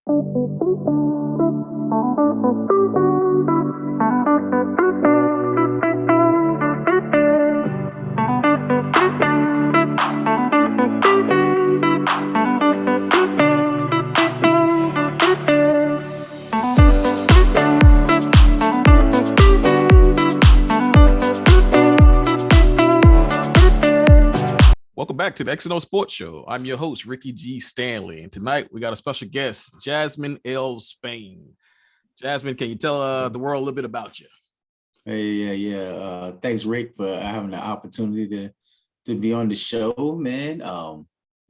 Welcome back to the XandO Sports Show. I'm your host, Ricky G. Stanley, and tonight we got a special guest, Jasmin Spain. Jasmin, can you tell the world a little bit about you? Yeah. Thanks, Rick, for having the opportunity to be on the show, man.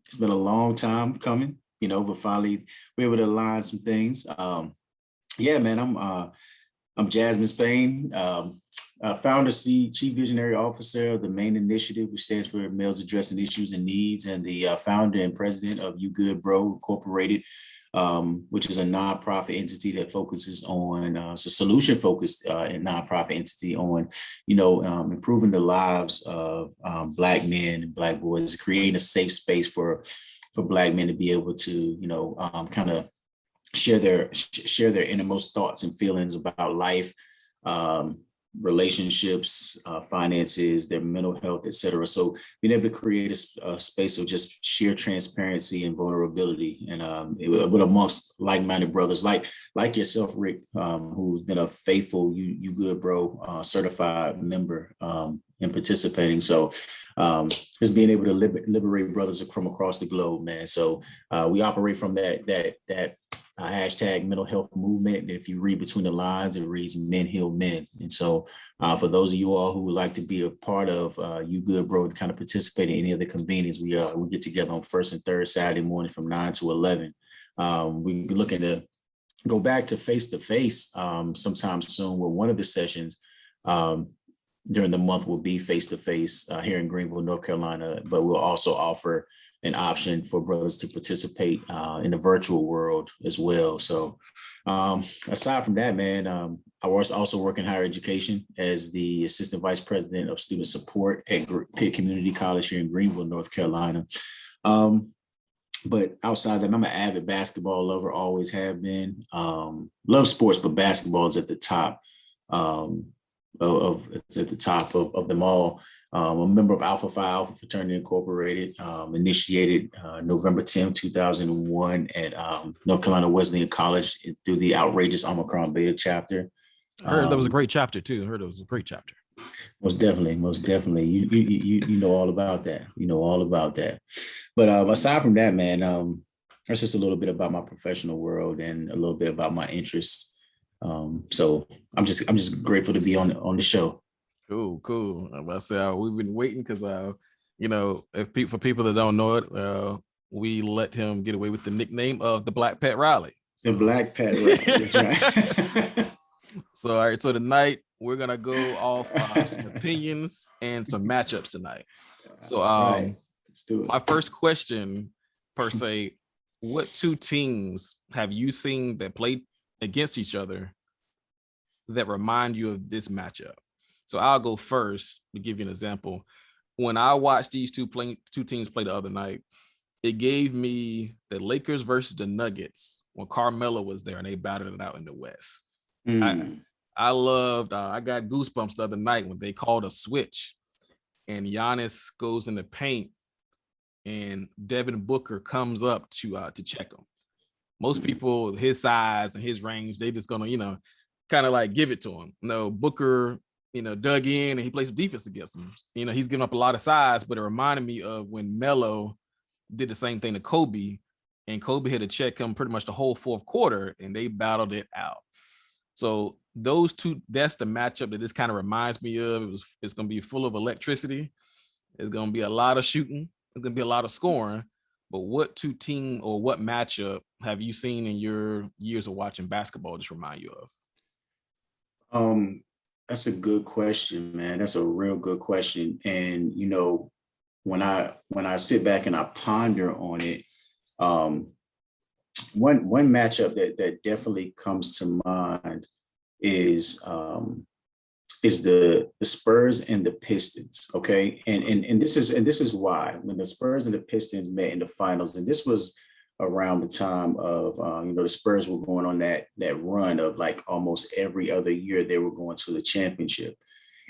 It's been a long time coming, but finally we're able to align some things. Man, I'm Jasmin Spain. Founder, Chief Visionary Officer of the M.A.I.N initiative, which stands for Males Addressing Issues and Needs, and the founder and president of You Good Bro Incorporated, which is a nonprofit entity that focuses on, it's a solution-focused nonprofit entity on, improving the lives of Black men and Black boys, creating a safe space for Black men to be able to, kind of share their innermost thoughts and feelings about life, relationships, finances, their mental health, etc. So being able to create a space of just sheer transparency and vulnerability, and with amongst like-minded brothers like yourself, Rick, who's been a faithful You Good Bro certified member in participating. So just being able to liberate brothers from across the globe, man. So we operate from that hashtag mental health movement. And if you read between the lines, it reads Men Heal Men. And so for those of you all who would like to be a part of You Good Bro, to kind of participate in any of the convenings, we get together on first and third Saturday morning from 9 to 11. We're looking to go back to face-to-face sometime soon, where one of the sessions during the month will be face-to-face here in Greenville, North Carolina, but we'll also offer an option for brothers to participate in the virtual world as well. So aside from that, man, I was also working in higher education as the Assistant Vice President of Student Support at Pitt Community College here in Greenville, North Carolina. But outside that, I'm an avid basketball lover, always have been. Love sports, but basketball is at the top. It's at the top of them all. I'm a member of Alpha Phi Alpha Fraternity Incorporated, initiated November 10th, 2001 at North Carolina Wesleyan College through the outrageous Omicron Beta chapter. I heard that was a great chapter too. I heard it was a great chapter. Most definitely. You know all about that. But aside from that, man, that's just a little bit about my professional world and a little bit about my interests. So I'm just grateful to be on the show. Cool. I say we've been waiting because for people that don't know it, we let him get away with the nickname of the Black Pat Riley. The Black Pat Riley. That's right. So all right, so tonight we're gonna go off some opinions and some matchups tonight. So right. Let's do it. My first question per se, what two teams have you seen that played against each other that remind you of this matchup? So I'll go first to give you an example. When I watched these two teams play the other night, it gave me the Lakers versus the Nuggets when Carmelo was there and they battled it out in the West. I loved, I got goosebumps the other night when they called a switch and Giannis goes in the paint and Devin Booker comes up to check him. Most people, his size and his range, they just gonna, kind of like give it to him. No, Booker, dug in and he plays defense against him. He's giving up a lot of size, but it reminded me of when Melo did the same thing to Kobe, and Kobe had to check him pretty much the whole fourth quarter, and they battled it out. So those two, that's the matchup that this kind of reminds me of. It's going to be full of electricity. It's going to be a lot of shooting. It's going to be a lot of scoring. But what two team or what matchup have you seen in your years of watching basketball just remind you of? That's a good question, man. That's a real good question. And, when I sit back and I ponder on it, one matchup that definitely comes to mind is the Spurs and the Pistons. Okay. And this is why when the Spurs and the Pistons met in the finals, and this was around the time of the Spurs were going on that run of like almost every other year they were going to the championship.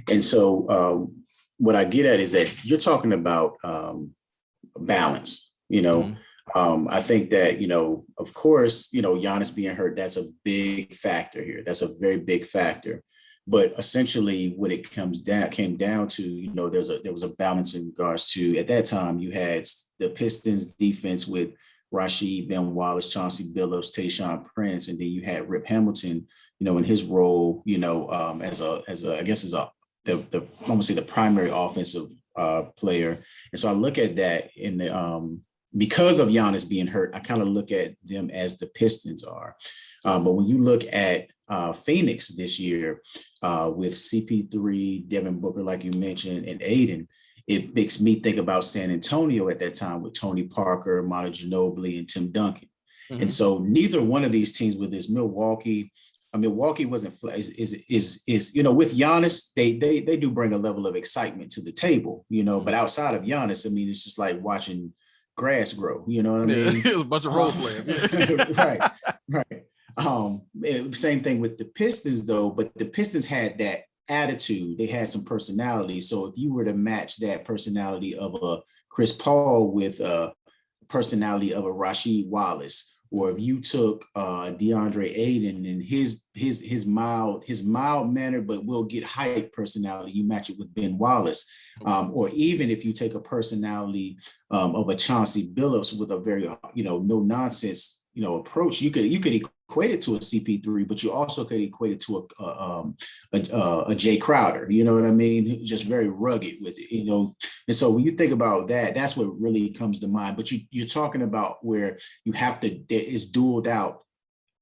And so what I get at is that you're talking about balance, I think that, of course, Giannis being hurt, that's a big factor here. That's a very big factor. But essentially what it came down to, there was a balance in regards to, at that time, you had the Pistons defense with Rasheed, Ben Wallace, Chauncey Billups, Tayshaun Prince, and then you had Rip Hamilton, in his role, as the I'm gonna say the primary offensive player. And so I look at that in the because of Giannis being hurt, I kind of look at them as the Pistons are. But when you look at Phoenix this year with CP3, Devin Booker, like you mentioned, and Aiden, it makes me think about San Antonio at that time with Tony Parker, Manu Ginobili, and Tim Duncan. Mm-hmm. And so neither one of these teams, with this Milwaukee wasn't is with Giannis, they do bring a level of excitement to the table, but outside of Giannis, it's just like watching grass grow, you know what I mean? It was a bunch of role players. Right. Same thing with the Pistons though, but the Pistons had that attitude. They had some personality. So if you were to match that personality of a Chris Paul with a personality of a Rasheed Wallace, or if you took DeAndre Ayton and his mild manner but will get hype personality, you match it with Ben Wallace, or even if you take a personality of a Chauncey Billups with a very no nonsense approach, you could equate it to a CP3, but you also could equate it to a Jay Crowder. You know what I mean? Just very rugged with it, And so when you think about that, that's what really comes to mind. But you're talking about where you have to, it's dueled out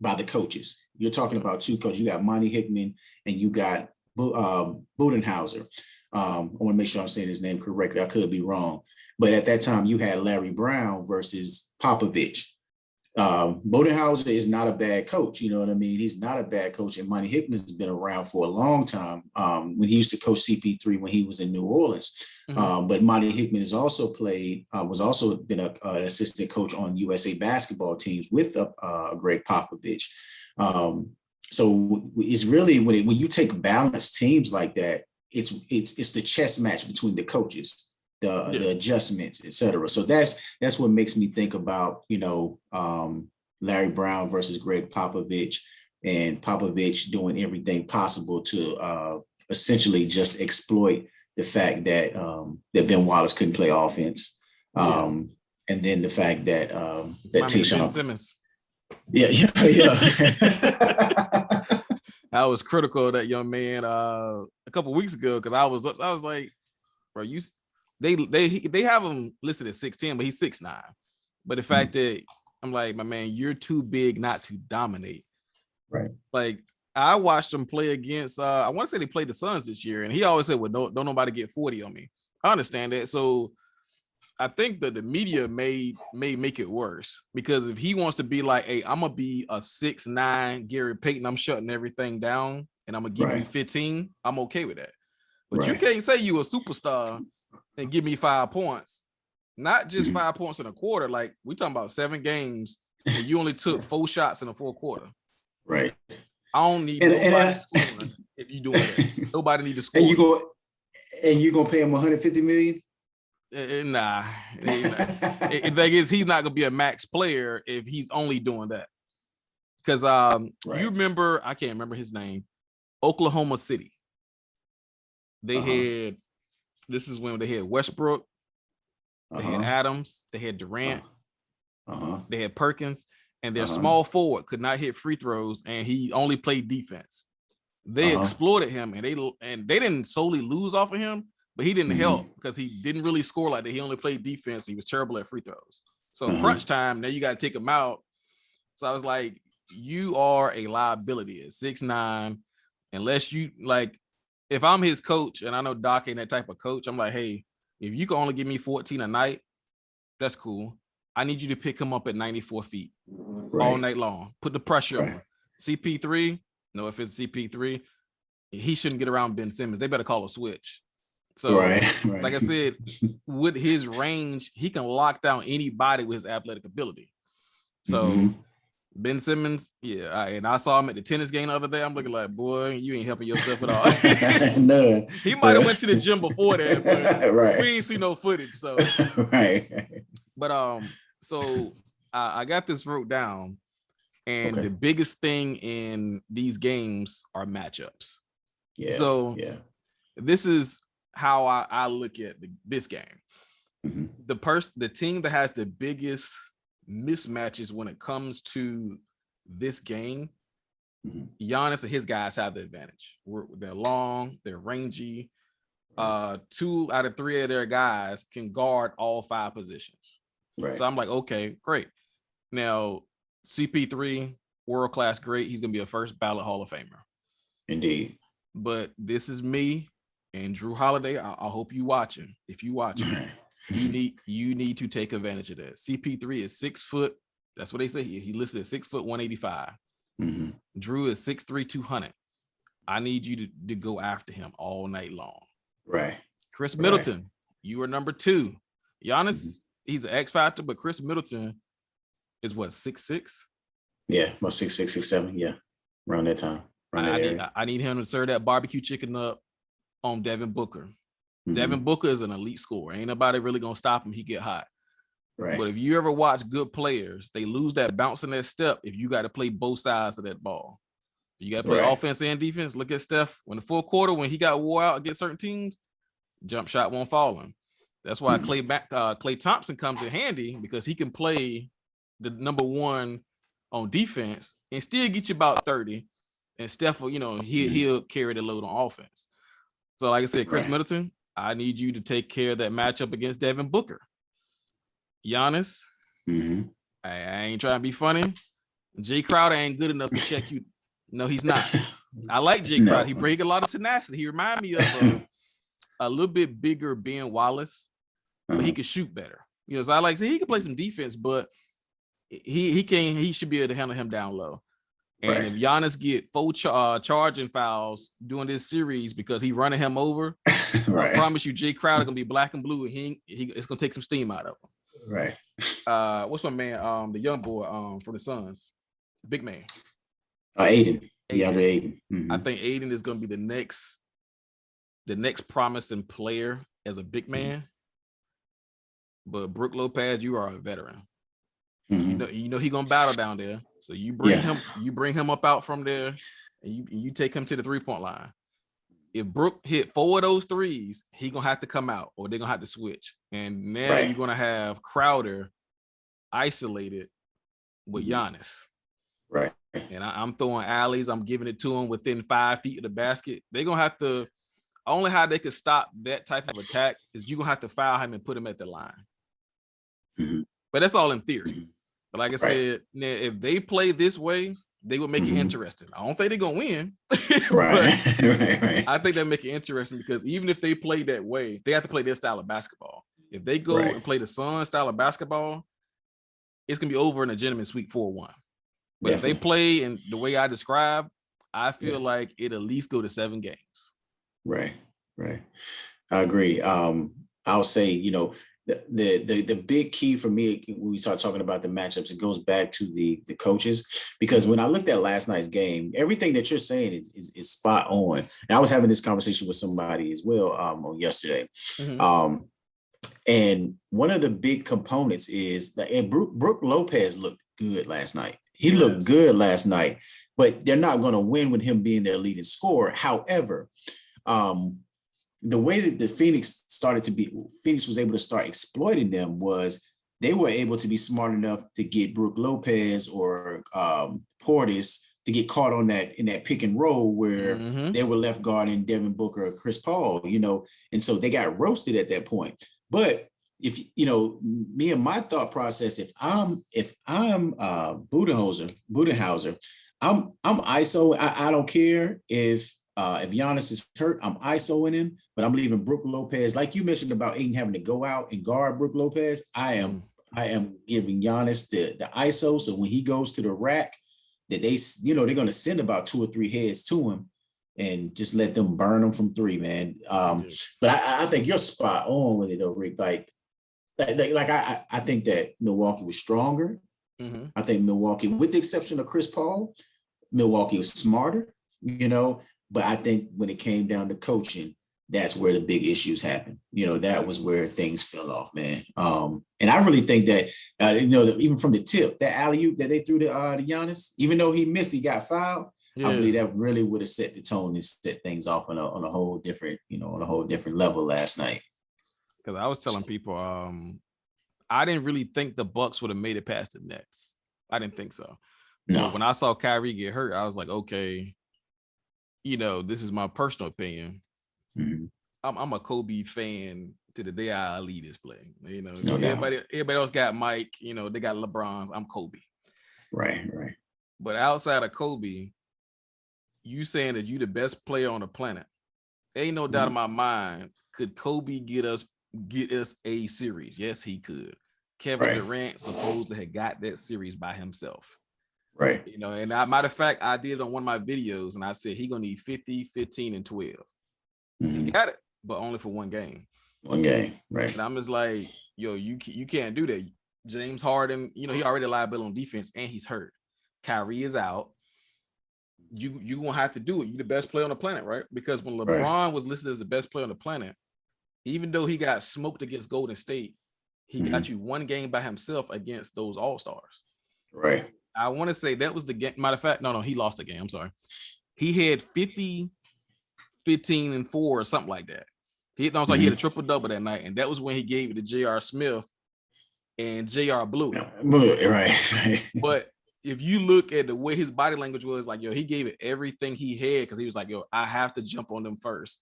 by the coaches. You're talking about two coaches. You got Monty Hickman and you got Budenholzer. I want to make sure I'm saying his name correctly. I could be wrong. But at that time, you had Larry Brown versus Popovich. Budenholzer is not a bad coach, you know what I mean? He's not a bad coach, and Monty Hickman's been around for a long time. When he used to coach CP3 when he was in New Orleans, but Monty Hickman has also was also been an assistant coach on USA basketball teams with Greg Popovich. So it's really when you take balanced teams like that, it's the chess match between the coaches. The adjustments, et cetera. So that's what makes me think about, Larry Brown versus Greg Popovich, and Popovich doing everything possible to essentially just exploit the fact that that Ben Wallace couldn't play offense. And then the fact that Tayshaun Simmons. Yeah. I was critical of that young man a couple of weeks ago because I was like, bro, they have him listed at 6'10", but he's 6'9". But the fact that I'm like, my man, you're too big not to dominate. Right. Like I watched him play against I want to say they played the Suns this year, and he always said, well, don't nobody get 40 on me. I understand that. So I think that the media may make it worse, because if he wants to be like, hey, I'm gonna be a 6'9" Gary Payton, I'm shutting everything down and I'm gonna give you 15, I'm okay with that. But you can't say you a superstar and give me 5 points, not just 5 points in a quarter. Like we talking about 7 games and you only took 4 shots in the fourth quarter. Right. I don't need nobody scoring if you doing that. Nobody need to score. And you gonna pay him $150 million? Nah. The thing is, he's not gonna be a max player if he's only doing that. Because you remember, I can't remember his name, Oklahoma City. They had, this is when they had Westbrook, they had Adams, they had Durant, they had Perkins, and their small forward could not hit free throws, and he only played defense. They exploited him, and they didn't solely lose off of him, but he didn't help because he didn't really score like that. He only played defense. He was terrible at free throws. So crunch time, now you got to take him out. So I was like, you are a liability at 6'9", unless you like. If I'm his coach, and I know Doc ain't that type of coach, I'm like, hey, if you can only give me 14 a night, that's cool. I need you to pick him up at 94 feet all night long. Put the pressure on him. CP3, no, if it's CP3, he shouldn't get around Ben Simmons. They better call a switch. So, like I said, with his range, he can lock down anybody with his athletic ability. So Ben Simmons, and I saw him at the tennis game the other day. I'm looking like, boy, you ain't helping yourself at all. No. He might have went to the gym before that, but right. we ain't see no footage. So right. But so I got this wrote down, and the biggest thing in these games are matchups. Yeah. So this is how I look at this game. The team that has the biggest mismatches when it comes to this game, Giannis and his guys have the advantage. They're long, they're rangy. 2 out of 3 of their guys can guard all 5 positions. Right. So I'm like, okay, great. Now, CP3, world-class great. He's going to be a first ballot Hall of Famer. Indeed. But this is me and Drew Holiday. I hope you watching. If you watching, you need to take advantage of that. CP3 is 6 foot. That's what they say. He listed at 6 foot 185. Drew is 6'3", 200. I need you to go after him all night long. Right. Chris Middleton, you are number 2. Giannis, he's an X factor, but Chris Middleton is what, 6'6"? Yeah, about 6'6", 6'7". Yeah, around that time. I need him to serve that barbecue chicken up on Devin Booker. Devin Booker is an elite scorer. Ain't nobody really gonna stop him. He get hot. Right. But if you ever watch good players, they lose that bounce in that step if you got to play both sides of that ball. You got to play offense and defense. Look at Steph. When the full quarter, when he got wore out against certain teams, jump shot won't fall him. That's why Klay Thompson comes in handy, because he can play the number 1 on defense and still get you about 30. And Steph, he'll carry the load on offense. So like I said, Chris Middleton, I need you to take care of that matchup against Devin Booker. Giannis, I ain't trying to be funny. Jay Crowder ain't good enough to check you. No, he's not. I like Jay Crowder. He brings a lot of tenacity. He reminds me of a little bit bigger Ben Wallace, but he can shoot better. So I like to say he can play some defense, but he should be able to handle him down low. And if Giannis get 4 charging fouls during this series because he running him over, I promise you, Jay Crowder gonna be black and blue, and it's gonna take some steam out of him. Right. What's my man? The young boy from the Suns, big man. Aiden. DeAndre Aiden. I think Aiden is gonna be the next promising player as a big man. But Brook Lopez, you are a veteran. You know he gonna battle down there. So you bring him up out from there, and you take him to the 3-point line. If Brook hit 4 of those threes, he gonna have to come out, or they're gonna have to switch. And now you're gonna have Crowder isolated with Giannis. Right. And I'm throwing alleys. I'm giving it to him within 5 feet of the basket. They're gonna have to. Only how they could stop that type of attack is you're gonna have to foul him and put him at the line. But that's all in theory. But like I said, if they play this way, they will make it interesting. I don't think they're gonna win. I think they make it interesting, because even if they play that way, they have to play their style of basketball. If they go and play the Suns style of basketball, it's gonna be over in a gentleman's sweep 4-1. But if they play in the way I described, I feel like it at least go to 7 games. Right. I agree. I'll say, the big key for me when we start talking about the matchups, it goes back to the coaches, because when I looked at last night's game, everything that you're saying is spot on. And I was having this conversation with somebody as well on yesterday. And one of the big components is that Brook Lopez looked good last night. He looked good last night, but they're not going to win with him being their leading scorer. However, the way that the Phoenix was able to start exploiting them was they were able to be smart enough to get Brook Lopez or Portis to get caught in that pick and roll where they were left guarding Devin Booker or Chris Paul, and so they got roasted at that point. But if me and my thought process, if I'm Budenhauser, I'm ISO. I don't care if Giannis is hurt, I'm ISOing him, but I'm leaving Brook Lopez. Like you mentioned about Aiden having to go out and guard Brook Lopez, I am giving Giannis the ISO. So when he goes to the rack, that they're going to send about 2 or 3 heads to him and just let them burn them from 3, man. But I think you're spot on with it though, Rick. I think that Milwaukee was stronger. Mm-hmm. I think Milwaukee, with the exception of Chris Paul, Milwaukee was smarter, but I think when it came down to coaching, that's where the big issues happened. That was where things fell off, man. And I really think that, even from the tip, that alley-oop that they threw to Giannis, even though he missed, he got fouled. I Yeah. believe that really would have set the tone and set things off on a whole different, on a whole different level last night. Because I was telling people, I didn't really think the Bucks would have made it past the Nets. I didn't think so. No. But when I saw Kyrie get hurt, I was like, okay, this is my personal opinion. Mm-hmm. I'm a Kobe fan to the day I leave this play. No everybody else got Mike. They got LeBron. I'm Kobe. Right. But outside of Kobe, you saying that you the best player on the planet, ain't no doubt in my mind. Could Kobe get us a series? Yes, he could. Kevin Durant supposed to have got that series by himself. Right. And matter of fact, I did it on one of my videos, and I said he gonna need 50, 15, and 12. Mm-hmm. He got it, but only for one game. One game, right? And I'm just like, you can't do that. James Harden, he already liable on defense, and he's hurt. Kyrie is out. You gonna have to do it. You're the best player on the planet, right? Because when LeBron was listed as the best player on the planet, even though he got smoked against Golden State, he got you one game by himself against those All-Stars. Right. I want to say that was the game. Matter of fact, no, he lost the game. I'm sorry. He had 50, 15, and 4 or something like that. He had a triple-double that night, and that was when he gave it to J.R. Smith, and J.R. blew it. Right. But if you look at the way his body language was, like, he gave it everything he had because he was like, I have to jump on them first.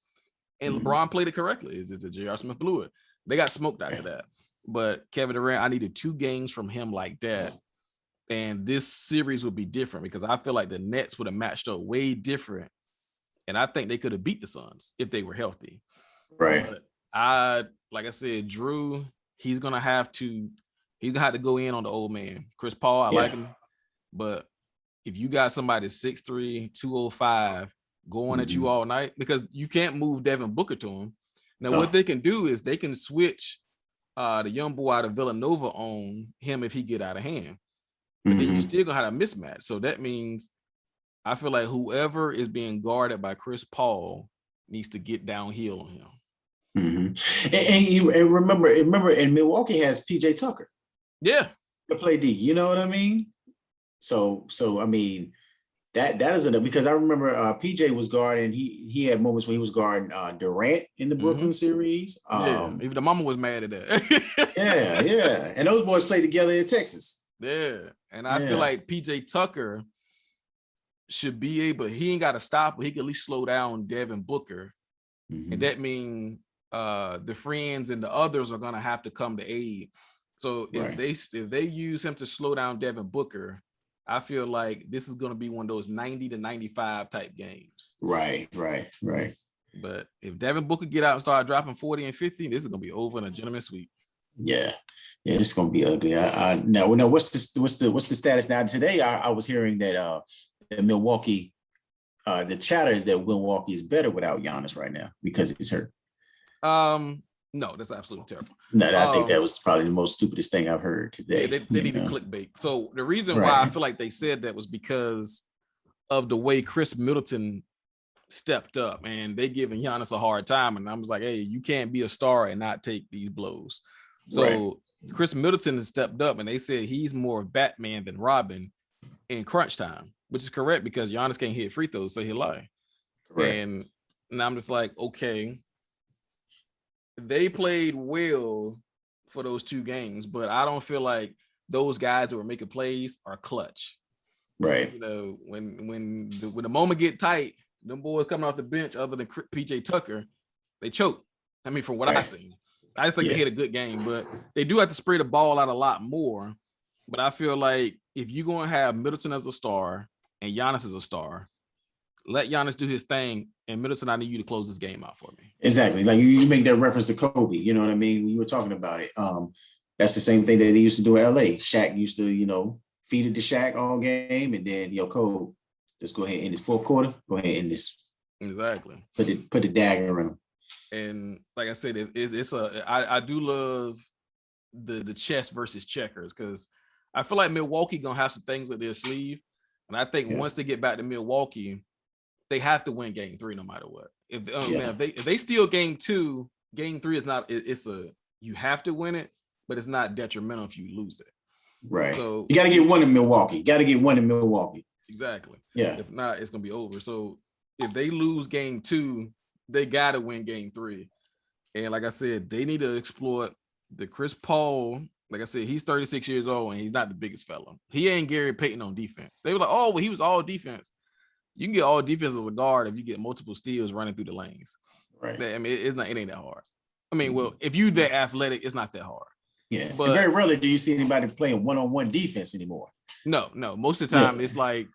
And LeBron played it correctly. It's just J.R. Smith blew it. They got smoked after that. But Kevin Durant, I needed 2 games from him like that. And this series would be different because I feel like the Nets would have matched up way different. And I think they could have beat the Suns if they were healthy. Right. But like I said, Drew, he's gonna have to go in on the old man. Chris Paul, I like him. But if you got somebody 6'3", 205 going at you all night, because you can't move Devin Booker to him. Now, what they can do is they can switch the young boy out of Villanova on him if he get out of hand. But then you still gonna have a mismatch. So that means I feel like whoever is being guarded by Chris Paul needs to get downhill on him. And remember, and Milwaukee has PJ Tucker. Yeah. To play D. You know what I mean? So I mean, that isn't it, because I remember PJ was guarding. He had moments when he was guarding Durant in the Brooklyn series. Even the mama was mad at that. yeah. And those boys played together in Texas. Yeah. And I feel like PJ Tucker should be able, he ain't got to stop, but he can at least slow down Devin Booker. And that means the friends and the others are gonna have to come to aid. So if they use him to slow down Devin Booker, I feel like this is gonna be one of those 90 to 95 type games. Right. But if Devin Booker get out and start dropping 40 and 50, this is gonna be over in a gentleman's sweep. Yeah, it's gonna be ugly. Now what's the status now? Today I was hearing that Milwaukee, the chatter is that Milwaukee is better without Giannis right now because he's hurt. No, that's absolutely terrible. No, I think that was probably the most stupidest thing I've heard today. Yeah, they needed clickbait. So the reason why I feel like they said that was because of the way Chris Middleton stepped up, and they giving Giannis a hard time. And I was like, hey, you can't be a star and not take these blows. So Chris Middleton has stepped up, and they said he's more Batman than Robin in crunch time, which is correct because Giannis can't hit free throws, so he'll lie. And I'm just like, okay, they played well for those 2 games, but I don't feel like those guys that were making plays are clutch. Right. When the moment get tight, them boys coming off the bench, other than PJ Tucker, they choke. I mean, from what I seen, I just think they hit a good game, but they do have to spray the ball out a lot more. But I feel like if you're going to have Middleton as a star and Giannis as a star, let Giannis do his thing, and Middleton, I need you to close this game out for me. Exactly. Like you make that reference to Kobe, you know what I mean? You were talking about it. That's the same thing that they used to do in LA. Shaq used to, feed it to Shaq all game, and then Kobe, just go ahead and in this fourth quarter, go ahead and this. Exactly. Put the dagger in him. And like I said, I do love the chess versus checkers, because I feel like Milwaukee gonna have some things at their sleeve, and I think once they get back to Milwaukee, they have to win Game 3 no matter what. If they steal Game 2, Game 3 is not. It's a you have to win it, but it's not detrimental if you lose it. Right. So you got to get one in Milwaukee. Exactly. Yeah. If not, it's gonna be over. So if they lose Game 2, they gotta win Game 3. And like I said, they need to exploit the Chris Paul. Like I said, he's 36 years old and he's not the biggest fella. He ain't Gary Payton on defense. They were like, oh, well, he was all defense. You can get all defense as a guard if you get multiple steals running through the lanes. Right. I mean, it ain't that hard. I mean, well, if you that athletic, it's not that hard. Yeah. But and very rarely do you see anybody playing one-on-one defense anymore. No. Most of the time, it's like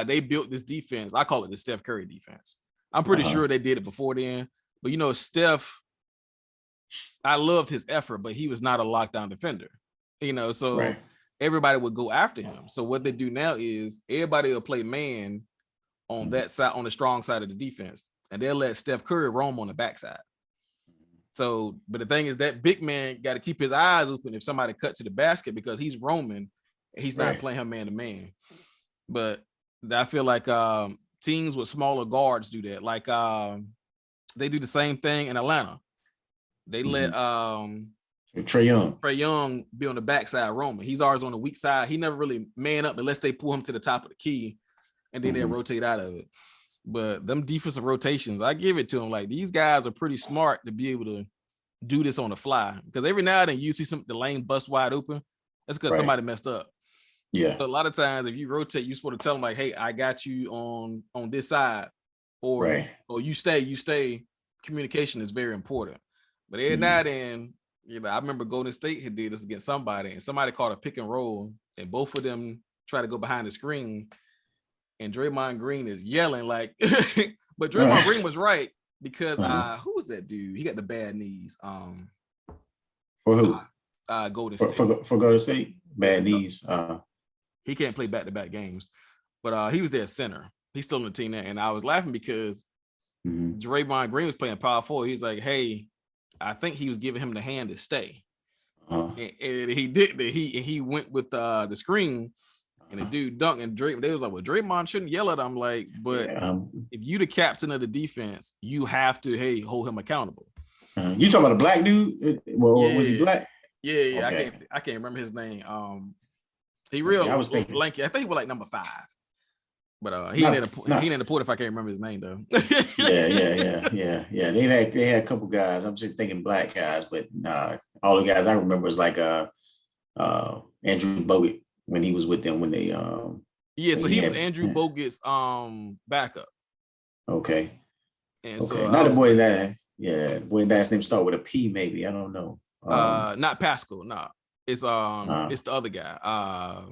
they built this defense. I call it the Steph Curry defense. I'm pretty sure they did it before then. But, Steph, I loved his effort, but he was not a lockdown defender. So everybody would go after him. So what they do now is everybody will play man on that side, on the strong side of the defense, and they'll let Steph Curry roam on the backside. So, but the thing is that big man got to keep his eyes open if somebody cut to the basket because he's roaming and he's not playing him man to man. But I feel like teams with smaller guards do that. Like they do the same thing in Atlanta. They let Trae Young be on the backside roaming. He's always on the weak side. He never really man up unless they pull him to the top of the key and then they rotate out of it. But them defensive rotations, I give it to them. Like these guys are pretty smart to be able to do this on the fly because every now and then you see the lane bust wide open. That's because somebody messed up. Yeah. So a lot of times if you rotate, you're supposed to tell them like, hey, I got you on this side or you stay. Communication is very important. But every now and then, I remember Golden State had did this against somebody and somebody called a pick and roll and both of them try to go behind the screen. And Draymond Green is yelling like, but Draymond Green was right because who was that dude? He got the bad knees. For who? Golden State. For Golden State, bad knees. He can't play back-to-back games, but he was their center. He's still on the team there, and I was laughing because Draymond Green was playing power forward. He's like, hey, I think he was giving him the hand to stay, and he did. He went with the screen. And the dude dunked and Drake, they was like, well, Draymond shouldn't yell at him. Like, but if you the captain of the defense, you have to, hold him accountable. You talking about a black dude? Well, was he black? Yeah. Okay. I can't remember his name. He real. I was thinking lanky. I think he was like number 5. But he ain't in the port if I can't remember his name though. Yeah. They had a couple guys. I'm just thinking black guys, but all the guys I remember was like Andrew Bogut. When he was with them, when they so he was Andrew Bogut's backup. Okay. And so not a boy that boy that's name start with a P, maybe. I don't know. Not Pascal, no. It's the other guy.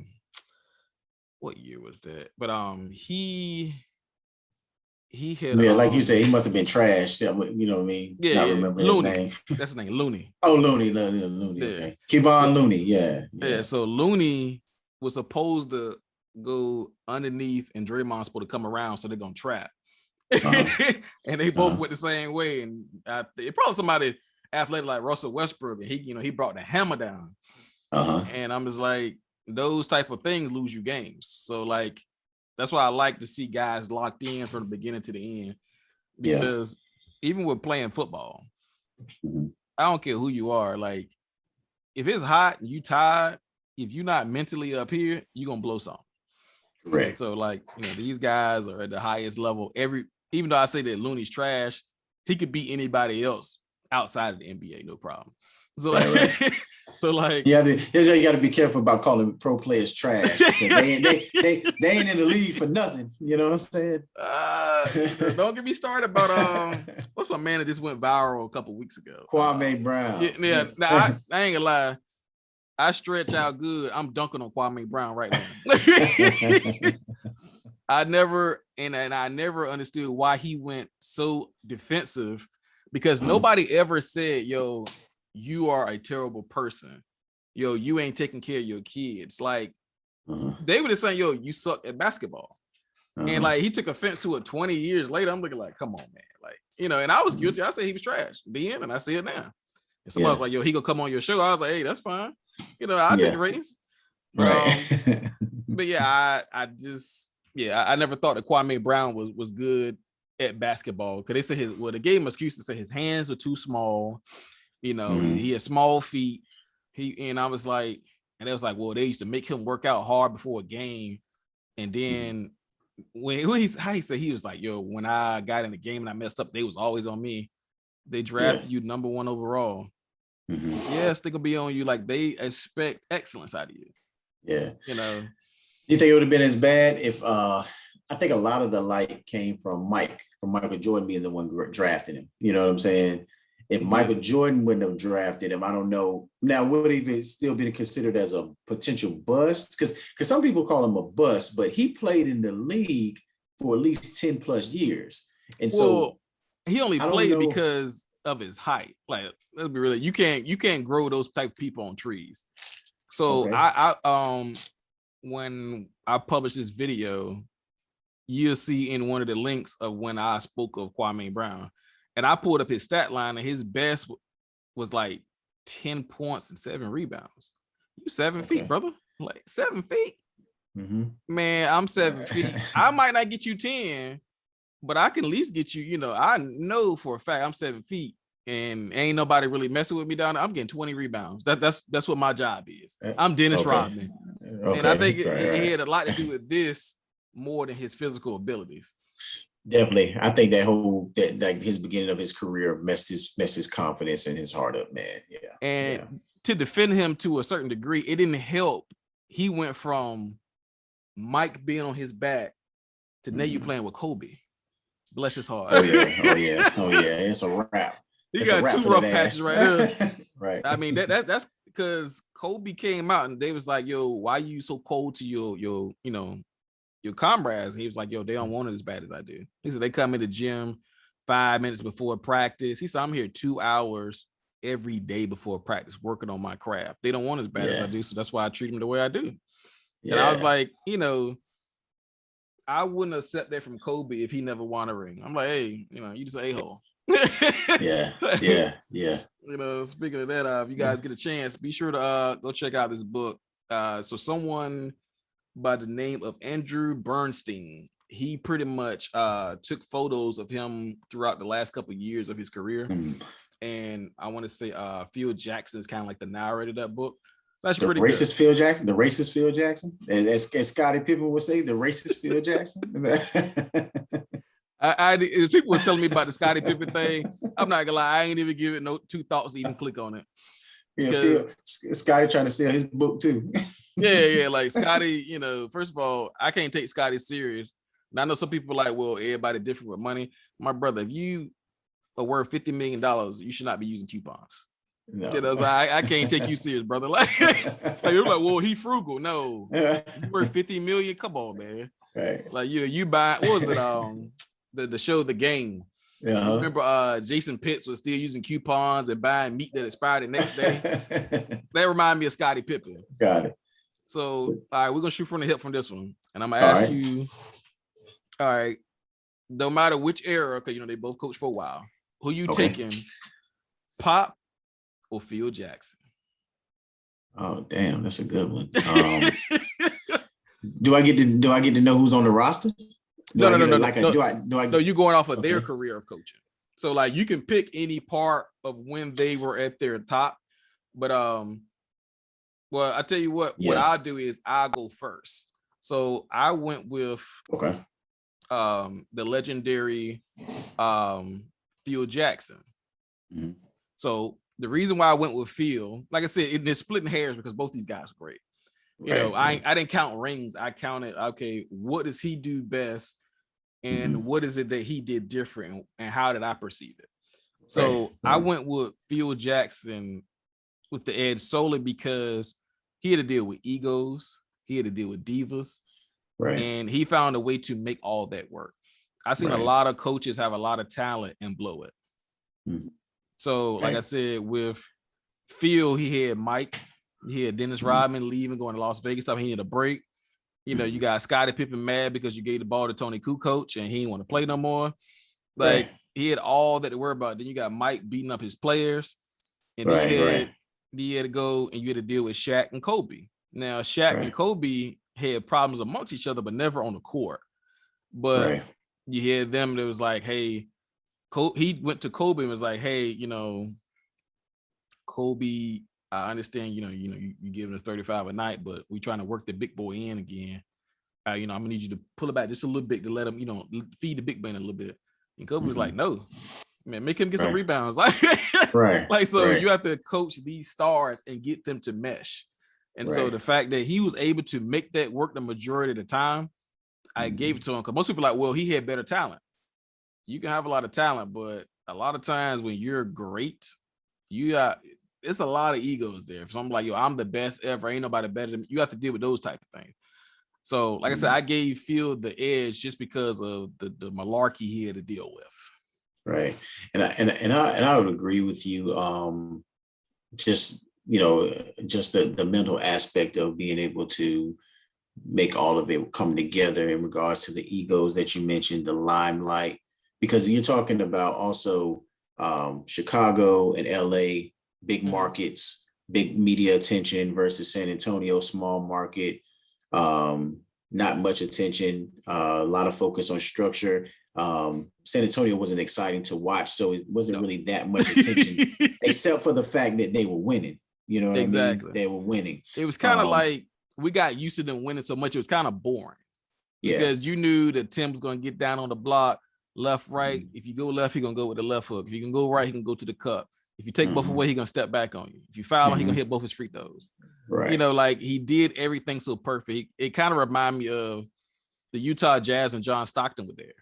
What year was that? But he had like you said, he must have been trashed. You know what I mean? Yeah, remember Looney. His name. That's his name, Looney. Oh, Looney. Okay. Kevon Looney. Yeah. So Looney was supposed to go underneath and Draymond's supposed to come around, so they're gonna trap. And they both went the same way. And it probably somebody athletic like Russell Westbrook, and he brought the hammer down. And I'm just like, those type of things lose you games. So like that's why I like to see guys locked in from the beginning to the end. Because even with playing football, I don't care who you are, like if it's hot and you tired, if you're not mentally up here, you're gonna blow something. Right. So like, these guys are at the highest level. Even though I say that Looney's trash, he could beat anybody else outside of the NBA, no problem. So like, so like, you got to be careful about calling pro players trash. They ain't in the league for nothing. You know what I'm saying? Don't get me started about what's my man that just went viral a couple weeks ago? Kwame Brown. Now I ain't gonna lie. I stretch out good. I'm dunking on Kwame Brown right now. I never understood why he went so defensive because nobody ever said, yo, you are a terrible person. Yo, you ain't taking care of your kids. Like they were just saying, yo, you suck at basketball. And like he took offense to it 20 years later. I'm looking like, come on, man. Like, and I was guilty. I said he was trash then, and I see it now. And somebody was like, yo, he gonna come on your show. I was like, hey, that's fine. I'll take the ratings. But Right. but yeah, I never thought that Kwame Brown was good at basketball, because they said they gave him excuses, said his hands were too small, he had small feet. And I was like, and they was like, well, they used to make him work out hard before a game. And then how he said, he was like, yo, when I got in the game and I messed up, they was always on me. They drafted you number 1 overall. Yes, they could be on you. Like, they expect excellence out of you. Yeah. You think it would have been as bad if I think a lot of the light came from Michael Jordan being the one drafting him. You know what I'm saying? If Michael Jordan wouldn't have drafted him, I don't know. Now, would he still be considered as a potential bust? Because some people call him a bust, but he played in the league for at least 10 plus years. And so he only played because of his height. Like, let's be real, you can't grow those type of people on trees. So I when I publish this video, you'll see in one of the links of when I spoke of Kwame Brown, and I pulled up his stat line, and his best was like 10 points and 7 rebounds. You 7 feet, brother. Like 7 feet. Man, I'm 7 feet. I might not get you 10, but I can at least get you, I know for a fact I'm 7 feet, and ain't nobody really messing with me down there. I'm getting 20 rebounds. That's what my job is. I'm Dennis Rodman. And I think it had a lot to do with this more than his physical abilities. Definitely. I think that like his beginning of his career messed his confidence and his heart up, man. Yeah. And to defend him to a certain degree, it didn't help. He went from Mike being on his back to now you playing with Kobe. Bless his heart. Oh yeah. It's a wrap. He got 2 rough patches right there. Right. I mean, that's because Kobe came out and they was like, yo, why you so cold to your comrades? And he was like, yo, they don't want it as bad as I do. He said they come in the gym 5 minutes before practice. He said, I'm here 2 hours every day before practice working on my craft. They don't want it as bad as I do, so that's why I treat them the way I do. Yeah. And I was like, I wouldn't accept that from Kobe if he never won a ring. I'm like, hey, you just an a-hole. Yeah. Speaking of that, if you guys get a chance, be sure to go check out this book. So someone by the name of Andrew Bernstein, he pretty much took photos of him throughout the last couple of years of his career. And I want to say Phil Jackson is kind of like the narrator of that book. So that's pretty racist good. Phil Jackson, the racist Phil Jackson, as Scottie Pippen would say, the racist Phil Jackson. People were telling me about the Scottie Pippen thing. I'm not gonna lie, I ain't even give it no 2 thoughts to even click on it. Yeah, Scottie trying to sell his book too. yeah, like Scottie, first of all, I can't take Scottie serious. And I know some people are like, well, everybody different with money. My brother, if you are worth $50 million, you should not be using coupons. No. So I can't take you serious, brother. Like you're like, well, he frugal. No, you worth 50 million. Come on, man. Right. Like you buy, what was it? The show The Game. Remember Jason Pitts was still using coupons and buying meat that expired the next day. That reminded me of Scottie Pippen. Got it. So all right, we're gonna shoot from the hip from this one. And I'm gonna ask you, all right, no matter which era, because they both coached for a while, who you taking, Pop or Phil Jackson? Oh, damn, that's a good one. Do I get to know who's on the roster? No. You're going off of their career of coaching. So like you can pick any part of when they were at their top, but well, I tell you what I'll do is I'll go first. So I went with the legendary Phil Jackson. So the reason why I went with Phil, like I said, it's splitting hairs because both these guys are great. I didn't count rings. I counted, what does he do best? And what is it that he did different? And how did I perceive it? So I went with Phil Jackson with the edge solely because he had to deal with egos. He had to deal with divas. And he found a way to make all that work. I've seen a lot of coaches have a lot of talent and blow it. So, like I said, with Phil, he had Mike, he had Dennis Rodman leaving, going to Las Vegas. He needed a break. You got Scottie Pippen mad because you gave the ball to Tony Kukoc and he didn't want to play no more. Like he had all that to worry about. Then you got Mike beating up his players, and he had to go and you had to deal with Shaq and Kobe. Now, Shaq and Right. Kobe had problems amongst each other, but never on the court. But Right. you hear them, that was like, hey, he went to Kobe and was like, hey, Kobe, I understand, you giving us 35 a night, but we trying to work the big boy in again. I'm gonna need you to pull it back just a little bit to let him, feed the big man a little bit. And Kobe was like, no, man, make him get some rebounds. Like, so you have to coach these stars and get them to mesh. And so the fact that he was able to make that work the majority of the time, I gave it to him, because most people are like, well, he had better talent. You can have a lot of talent, but a lot of times when you're great, it's a lot of egos there. So I'm like, yo, I'm the best ever. Ain't nobody better than me. You have to deal with those type of things. So, like I said, I gave Phil the edge just because of the malarkey he had to deal with. Right. And I would agree with you. Just, just the mental aspect of being able to make all of it come together in regards to the egos that you mentioned, the limelight, because you're talking about also Chicago and LA, big markets, big media attention versus San Antonio, small market, not much attention, a lot of focus on structure. San Antonio wasn't exciting to watch, so it wasn't really that much attention, except for the fact that they were winning. You know what I mean? They were winning. It was kind of like we got used to them winning so much, it was kind of boring. Because you knew that Tim was going to get down on the block, left, right. If you go left, he's going to go with the left hook. If you can go right, he can go to the cup. If you take both away, he's going to step back on you. If you foul him, he's going to hit both his free throws. Right. Like he did everything so perfect. It kind of reminded me of the Utah Jazz and John Stockton were there.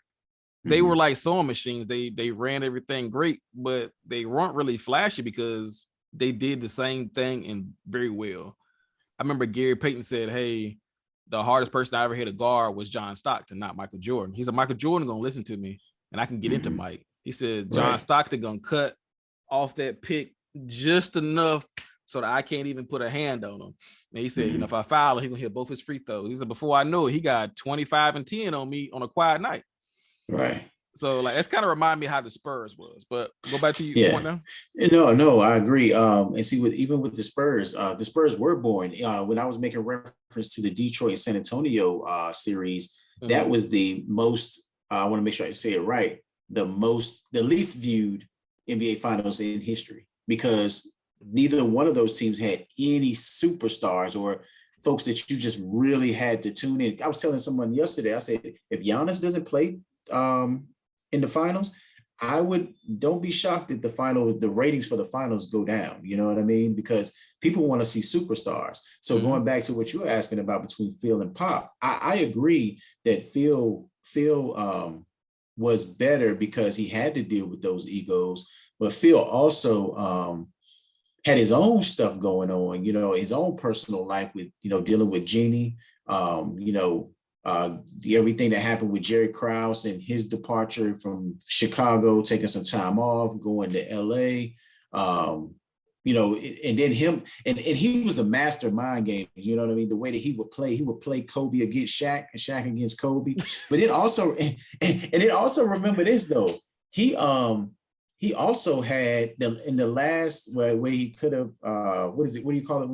They were like sewing machines. They ran everything great, but they weren't really flashy because they did the same thing and very well. I remember Gary Payton said, hey, the hardest person I ever hit a guard was John Stockton, not Michael Jordan. He said, Michael Jordan gonna listen to me and I can get into Mike. He said, John Stockton gonna cut off that pick just enough so that I can't even put a hand on him. And he said, if I foul him, he gonna hit both his free throws. He said, before I know it, he got 25 and 10 on me on a quiet night. Right. So like that's kind of remind me how the Spurs was. But go back to your point now. No, I agree. And see, even with the Spurs were born. When I was making reference to the Detroit San Antonio series, that was the most. I want to make sure I say it right. The least viewed NBA Finals in history, because neither one of those teams had any superstars or folks that you just really had to tune in. I was telling someone yesterday, I said, if Giannis doesn't play in the finals, don't be shocked that the ratings for the finals go down. You know what I mean? Because people want to see superstars. So going back to what you're asking about between Phil and Pop, I agree that Phil was better because he had to deal with those egos, but Phil also had his own stuff going on, his own personal life with, dealing with Jeannie, everything that happened with Jerry Krause and his departure from Chicago, taking some time off, going to LA, and then him, and he was the master of mind games. You know what I mean? The way that he would play Kobe against Shaq and Shaq against Kobe. But it also, and it also, remember this though, he also had in the last where he could have, what do you call it?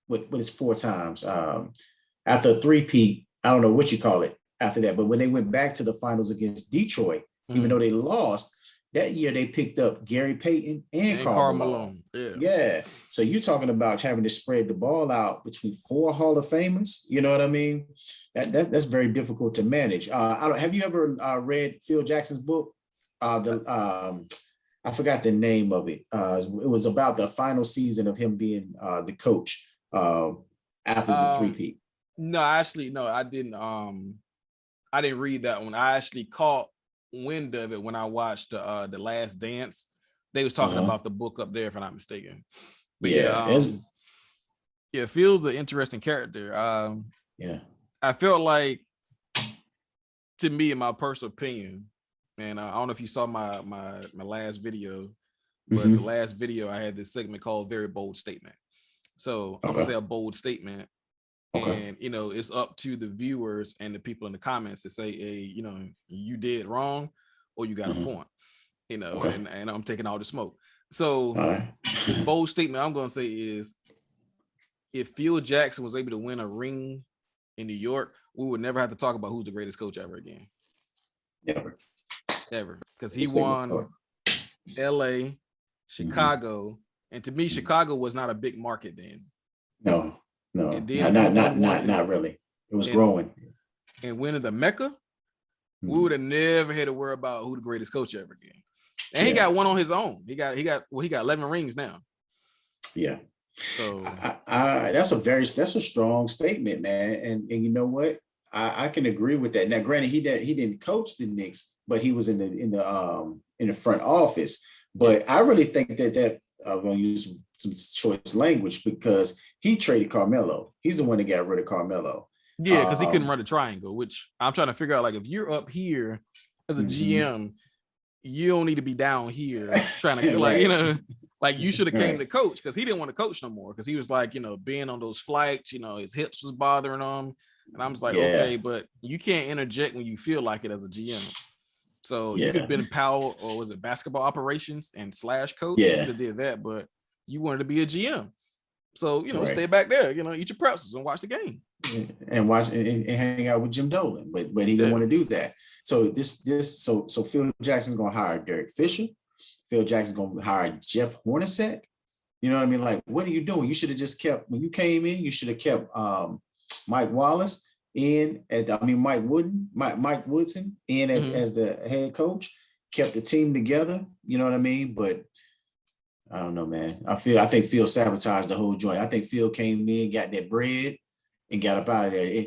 What is 4 times after a three-peat? I don't know what you call it after that, but when they went back to the finals against Detroit, even though they lost, that year they picked up Gary Payton and Karl Malone. Yeah. So you're talking about having to spread the ball out between 4 Hall of Famers. You know what I mean? That's very difficult to manage. Have you ever read Phil Jackson's book? I forgot the name of it. It was about the final season of him being the coach after the three-peat. No, I didn't. I didn't read that one. I actually caught wind of it when I watched the Last Dance. They was talking about the book up there, if I'm not mistaken. But Phil's an interesting character. I felt like, to me, in my personal opinion, and I don't know if you saw my last video, but the last video I had this segment called "Very Bold Statement." So I'm gonna say a bold statement. And it's up to the viewers and the people in the comments to say, hey, you did wrong or you got a point, and I'm taking all the smoke. So the bold statement I'm going to say is, if Phil Jackson was able to win a ring in New York, we would never have to talk about who's the greatest coach ever again. Ever. Because he won LA, Chicago, and to me, Chicago was not a big market then. No, and then not really. It was growing. And winning the Mecca, we would have never had to worry about who the greatest coach ever again. And he got one on his own. He got 11 rings now. Yeah. So that's a strong statement, man. And you know what? I can agree with that. Now, granted, he didn't coach the Knicks, but he was in the front office. But I really think that I'm going to use some choice language because he traded Carmelo. He's the one that got rid of Carmelo. Yeah, because he couldn't run a triangle, which I'm trying to figure out. Like, if you're up here as a GM, you don't need to be down here trying to right. like you should have came to coach, because he didn't want to coach no more, because he was like, being on those flights, his hips was bothering him. And I'm just like, okay, but you can't interject when you feel like it as a GM. So you could have been power, or was it basketball operations and / coach? You could have did that, but you wanted to be a GM. So, stay back there, eat your pretzels and watch the game. And watch and hang out with Jim Dolan, but he didn't want to do that. So so Phil Jackson's gonna hire Derek Fisher. Phil Jackson's gonna hire Jeff Hornacek. You know what I mean? Like, what are you doing? You should have just kept, when you came in, you should have kept Mike Wallace Mike Woodson in as the head coach, kept the team together. You know what I mean? But I don't know, man. I think Phil sabotaged the whole joint. I think Phil came in, got that bread, and got up out of there.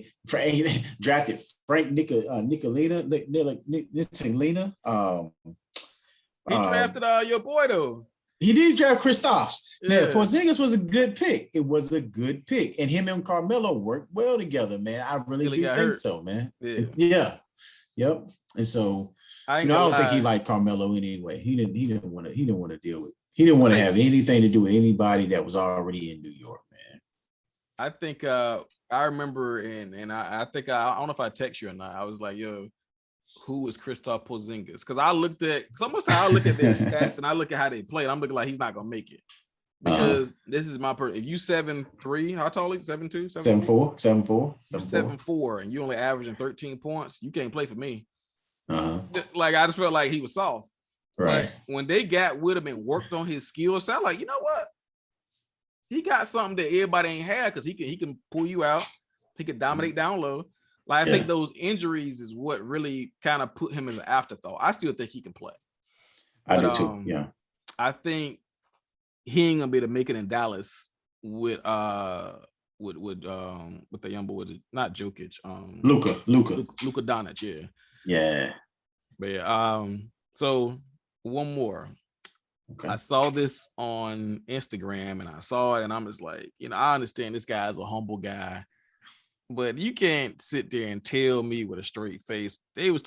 Drafted Frank Nicolina. He drafted your boy though. He did draft Kristaps. Yeah, Porzingis was a good pick. It was a good pick, and him and Carmelo worked well together, man. I really do think so, man. Yeah. Yep. And so, I don't think he liked Carmelo anyway. He didn't want to deal with. He didn't want to have anything to do with anybody that was already in New York, man. I think I remember, and I think I don't know if I text you or not. I was like, yo, who is Kristaps Porzingis? Because I look at their stats and I look at how they played. I'm looking like he's not gonna make it, because this is my person. If you 7'3", how tall is 7'2"? 7'4", 7'4", 7'4", and you only averaging 13 points, you can't play for me. Like, I just felt like he was soft. Right. But when they got with him and worked on his skills, I'm like, you know what? He got something that everybody ain't had, because he can pull you out. He can dominate down low. Like, I think those injuries is what really kind of put him in the afterthought. I still think he can play. I do too. Yeah. I think he ain't gonna be able to make it in Dallas with the young boy, not Jokic. Luka Doncic, yeah. Yeah. But yeah, so one more. Okay. I saw this on Instagram and I saw it and I'm just like, I understand this guy is a humble guy, but you can't sit there and tell me with a straight face. They was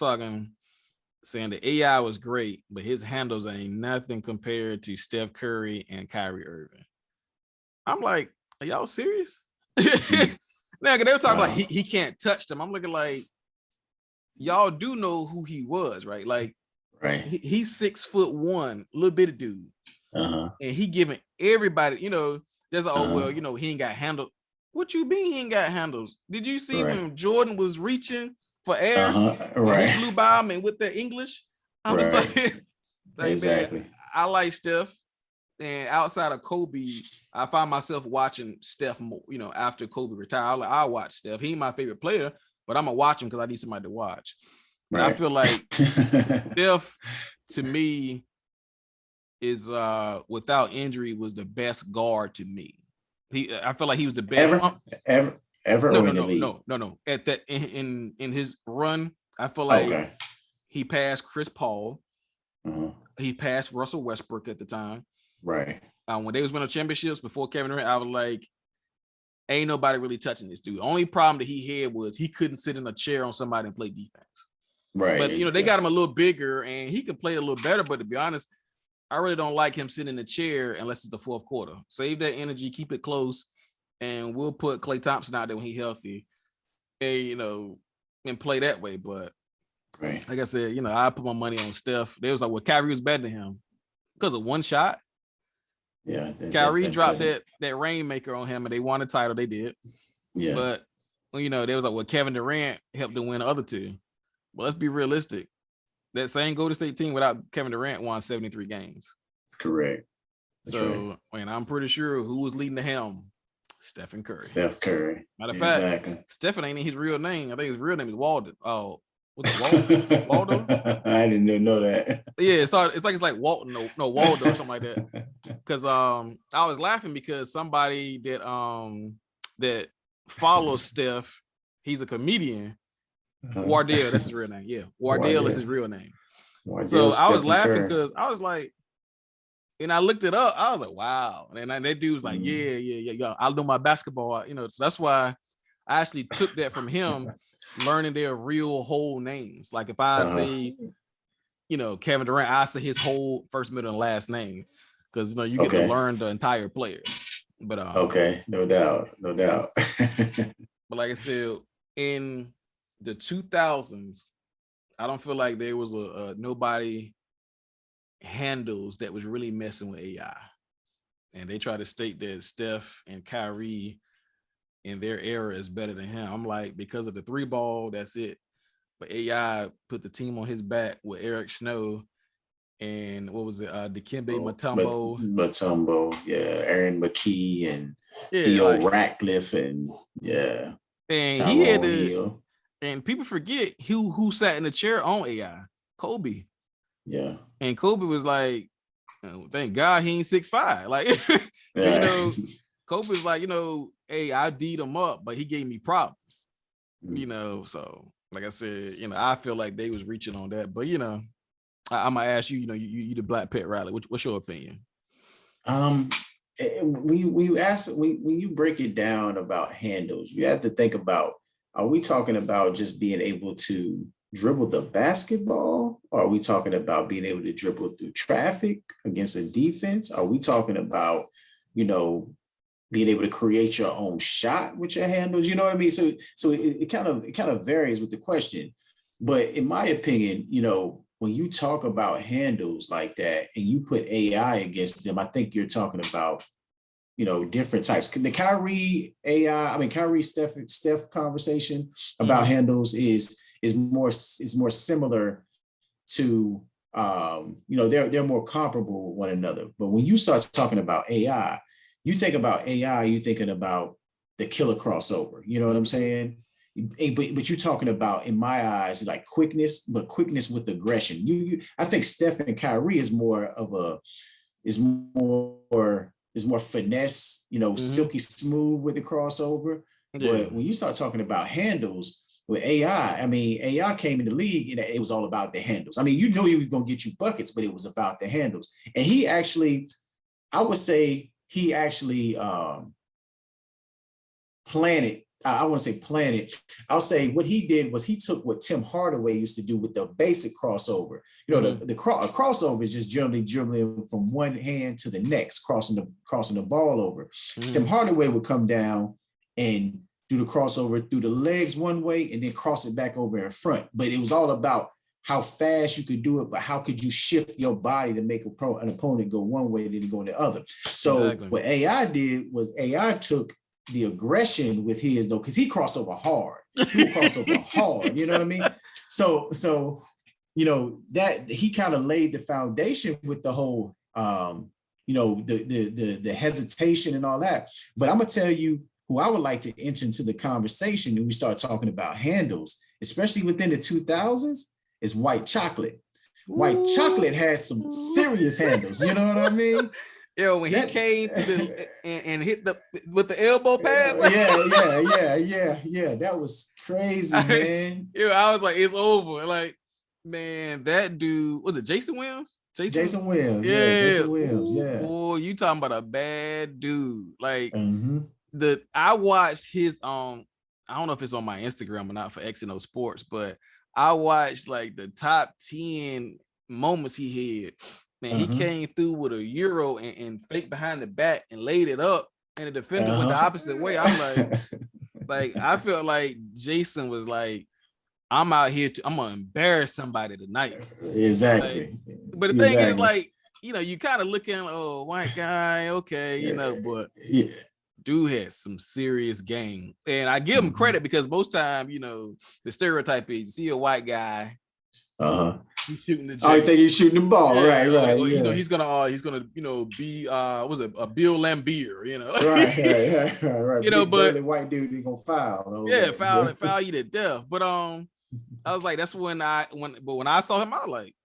saying the AI was great, but his handles ain't nothing compared to Steph Curry and Kyrie Irving. I'm like, are y'all serious? Now, they were talking like he can't touch them. I'm looking like, y'all do know who he was, right? Like, he's 6'1", little bitty dude, and he giving everybody, there's he ain't got handles. What you mean he ain't got handles? Did you see when Jordan was reaching for air? He flew by him and with the English. I'm just like exactly. Man, I like Steph, and outside of Kobe, I find myself watching Steph more. After Kobe retired, I watch Steph. He ain't my favorite player, but I'm gonna watch him because I need somebody to watch. But I feel like Steph, to me, is without injury was the best guard to me. I feel like he was the best ever. No. At that in his run, I feel like he passed Chris Paul. He passed Russell Westbrook at the time. Right. When they was winning championships before Kevin Durant, I was like, ain't nobody really touching this dude. The only problem that he had was he couldn't sit in a chair on somebody and play defense. Right. But they got him a little bigger and he can play a little better. But to be honest, I really don't like him sitting in the chair unless it's the fourth quarter. Save that energy, keep it close, and we'll put Klay Thompson out there when he's healthy, and and play that way. But like I said, I put my money on Steph. They was like, well, Kyrie was better than him because of one shot. Yeah. Kyrie dropped that rainmaker on him, and they won the title. They did. Yeah. But they was like, well, Kevin Durant helped them win the other two. But let's be realistic. That same Golden State team without Kevin Durant won 73 games. Correct. That's so, and I'm pretty sure who was leading the helm? Stephen Curry. Steph Curry. Matter of fact, Stephen ain't his real name. I think his real name is Waldo. Oh, what's it, Waldo? I didn't even know that. Yeah, it's like Walton, no Waldo or something like that. Because I was laughing because somebody that follows Steph, he's a comedian. Wardell, that's his real name. Yeah, Wardell is his real name. So I was laughing because I was like, and I looked it up. I was like, wow. And that dude was like, yeah. I know my basketball, So that's why I actually took that from him, learning their real whole names. Like if I say, Kevin Durant, I say his whole first, middle, and last name, because you get to learn the entire player. But okay, no doubt. But like I said, in the 2000s, I don't feel like there was a nobody handles that was really messing with AI. And they try to state that Steph and Kyrie in their era is better than him. I'm like, because of the 3-ball, that's it. But AI put the team on his back with Eric Snow and what was it? Dikembe Mutombo, yeah, Aaron McKee and Theo Ratcliffe, and and Tyrone he had Hill. And people forget who sat in the chair on AI. Kobe. Yeah. And Kobe was like, thank God he ain't 6'5". Like, Kobe was like, hey, I D'd him up, but he gave me problems. So like I said, I feel like they was reaching on that. But I'm gonna ask you, you the Black Pet Riley. What's your opinion? When you break it down about handles, you have to think about, are we talking about just being able to dribble the basketball? Or are we talking about being able to dribble through traffic against a defense? Are we talking about, being able to create your own shot with your handles? You know what I mean? So it kind of varies with the question. But in my opinion, when you talk about handles like that and you put AI against them, I think you're talking about, different types. The Kyrie Steph conversation about handles is more similar to they're more comparable with one another. But when you start talking about AI, you think about AI, you're thinking about the killer crossover. You know what I'm saying? But you're talking about, in my eyes, like quickness, but quickness with aggression. I think Steph and Kyrie is more finesse, silky smooth with the crossover. Yeah. But when you start talking about handles with AI, AI came in the league and it was all about the handles. You knew he was going to get you buckets, but it was about the handles. And I would say he actually planted. I'll say what he did was he took what Tim Hardaway used to do with the basic crossover. A crossover is just generally dribbling from one hand to the next, crossing the ball over. Tim Hardaway would come down and do the crossover through the legs one way and then cross it back over in front. But it was all about how fast you could do it, but how could you shift your body to make an opponent go one way and then go the other. So what AI did was AI took the aggression with his, though, because he crossed over hard. He crossed over hard, you know what I mean? So that he kind of laid the foundation with the whole the hesitation and all that. But I'm gonna tell you who I would like to enter into the conversation when we start talking about handles, especially within the 2000s, is White Chocolate. White Chocolate has some serious handles, you know what I mean? Yo, when he came and hit with the elbow pass. Yeah. That was crazy, man. I was like, it's over. Like, man, that dude, was it Jason Williams? Jason Williams. Yeah, Jason Williams. Yeah. Boy, you talking about a bad dude. Like, I watched his I don't know if it's on my Instagram or not for XandOSports, but I watched like the top 10 moments he had. Man, he came through with a Euro and fake behind the back and laid it up, and the defender went the opposite way. I'm like, I felt like Jason was like, I'm out here I'm gonna embarrass somebody tonight. Exactly. But the thing is, like, you kind of looking, oh, white guy, okay, but Yeah. dude has some serious game. And I give him credit because most time, the stereotype is you see a white guy, he's shooting the Oh, you J. think he's shooting the ball, right? Or, Yeah. he's gonna be was it a Bill Lambier, Big but burly white dude, he gonna foul. yeah, foul you to death. But I was like, that's when I saw him, I was like,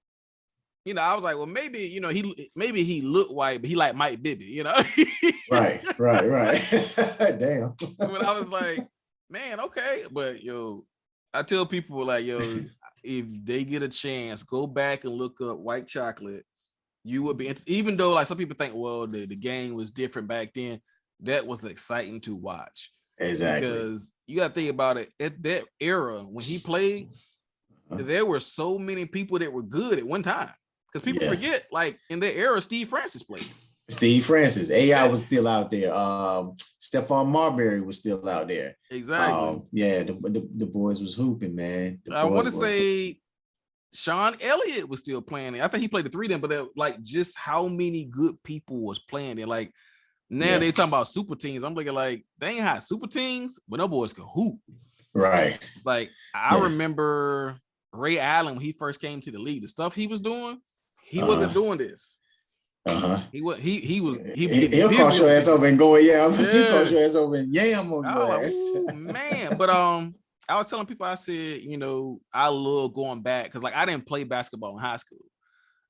I was like, well, maybe he looked white, but he like Mike Bibby, Right. Damn. But I was like, man, okay. But I tell people like, if they get a chance, go back and look up white chocolate. You would be even though like some people think, well, the game was different back then. That was exciting to watch. Exactly. Because you got to think about it at that era when he played, there were so many people that were good at one time. Because people forget, like in that era, Steve Francis played. Steve Francis, AI was still out there. Stephon Marbury was still out there. Exactly. The boys was hooping, man. I want to say Sean Elliott was still playing. I think he played the 3 then, but like just how many good people was playing there. Like now they talking about super teams. I'm looking like they ain't had super teams, but no boys can hoop. Right. Like I remember Ray Allen when he first came to the league, the stuff he was doing, he wasn't doing this. He'll cross your ass over and go, he cross your ass over and yam on your ass. Like, man. But I was telling people, I said, I love going back because like I didn't play basketball in high school.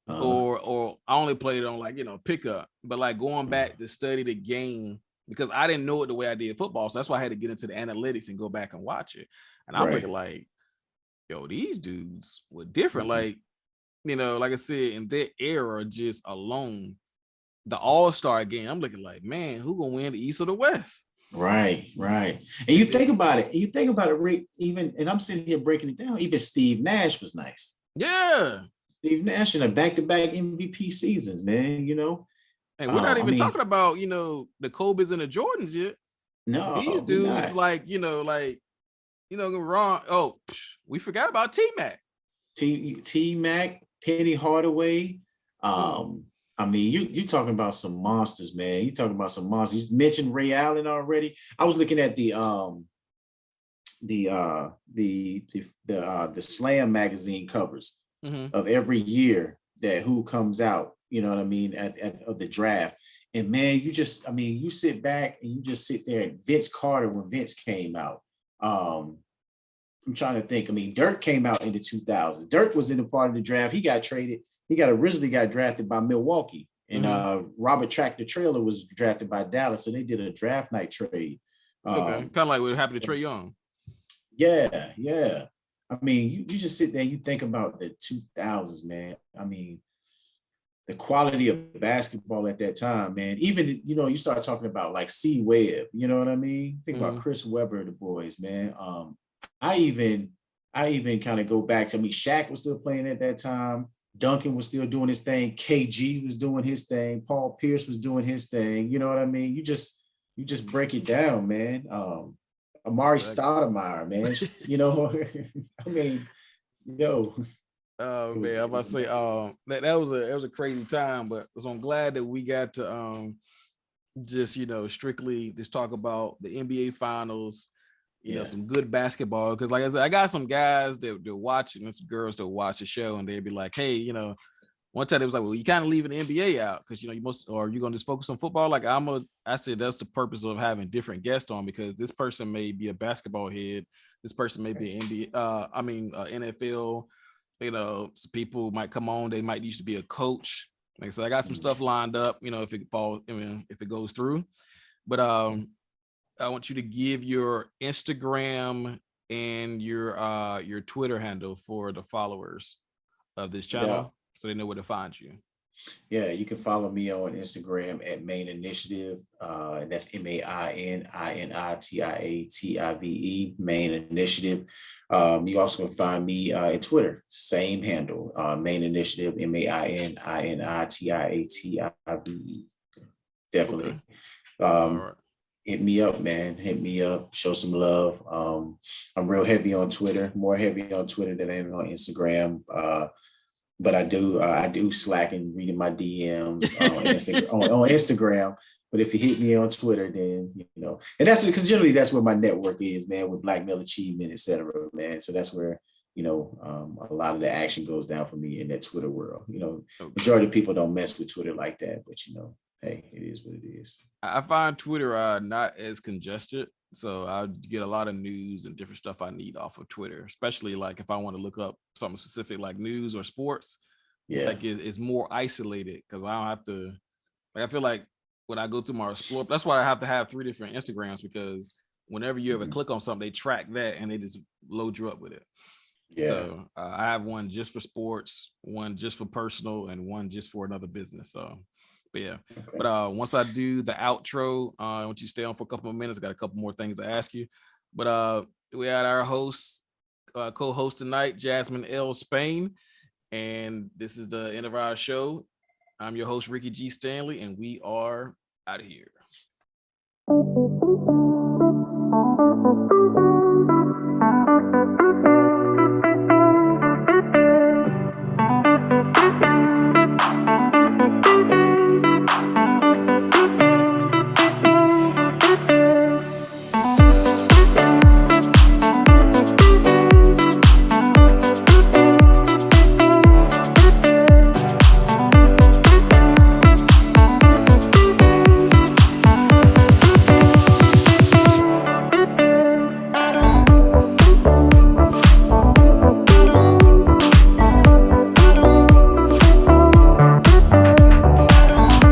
Or I only played on like pickup, but like going back to study the game because I didn't know it the way I did football. So that's why I had to get into the analytics and go back and watch it. And I'm looking like, these dudes were different. Like, like I said, in that era, just alone, the All-Star game, I'm looking like, man, who gonna win the East or the West? Right. And you think about it, Rick, even, and I'm sitting here breaking it down, even Steve Nash was nice. Yeah. Steve Nash in a back-to-back MVP seasons, man, And we're not even talking about, the Kobe's and the Jordans yet. No, these dudes like, wrong. Oh, we forgot about T-Mac. T-Mac, Penny Hardaway. I mean, you talking about some monsters, man. You talking about some monsters. You mentioned Ray Allen already. I was looking at the Slam magazine covers of every year that who comes out, you know what I mean, of the draft. And man, you sit back and you just sit there. Vince Carter when Vince came out. I'm trying to think. I mean, Dirk came out in the 2000s. Dirk was in the part of the draft. He got traded. He originally got drafted by Milwaukee, and Robert Tractor Trailer was drafted by Dallas. So they did a draft night trade. Kind of like what happened to Trae Young. Yeah. I mean, you just sit there and you think about the 2000s, man. I mean, the quality of basketball at that time, man. Even, you start talking about like C. Webb, you know what I mean? Think about Chris Webber, the boys, man. I even kind of go back to, Shaq was still playing at that time. Duncan was still doing his thing. KG was doing his thing. Paul Pierce was doing his thing. You know what I mean? You just break it down, man. Amari Stoudemire, man. Oh man, I'm about to say that was a crazy time, but so I'm glad that we got to just strictly just talk about the NBA finals. Some good basketball. Because like I said, I got some guys that they're watching, and some girls that watch the show, and they'd be like, hey, one time it was like, well, you kind of leaving the NBA out because you're gonna just focus on football. Like I said, that's the purpose of having different guests on, because this person may be a basketball head, this person may be an NBA, NFL. Some people might come on, they might used to be a coach. Like so, I got some stuff lined up. If it falls, if it goes through, but I want you to give your Instagram and your Twitter handle for the followers of this channel so they know where to find you. Yeah, you can follow me on Instagram at M.A.I.N Initiative. That's M.A.I.N INITIATIVE, M.A.I.N Initiative. You also can find me at Twitter, same handle, M.A.I.N Initiative, M.A.I.N INITIATIVE. Definitely. All right. Hit me up, man. Hit me up. Show some love. I'm real heavy on Twitter, more heavy on Twitter than I am on Instagram. but I do slack and reading my DMs on Instagram. But if you hit me on Twitter, then and that's because generally that's where my network is, man, with Black Male Achievement, etc., man. So that's where a lot of the action goes down for me in that Twitter world. Majority of people don't mess with Twitter like that, but hey, it is what it is. I find Twitter not as congested, so I get a lot of news and different stuff I need off of Twitter, especially like if I want to look up something specific like news or sports. Yeah, like it's more isolated because I don't have to. Like I feel like when I go through my explore, that's why I have to have 3 different Instagrams, because whenever you ever click on something, they track that and they just load you up with it. Yeah. So I have one just for sports, one just for personal, and one just for another business. So, but yeah. Okay. But once I do the outro, I want you to stay on for a couple more minutes. I got a couple more things to ask you. But we had our host, co-host tonight, Jasmin Spain, and this is the end of our show. I'm your host, Ricky G. Stanley, and we are out of here.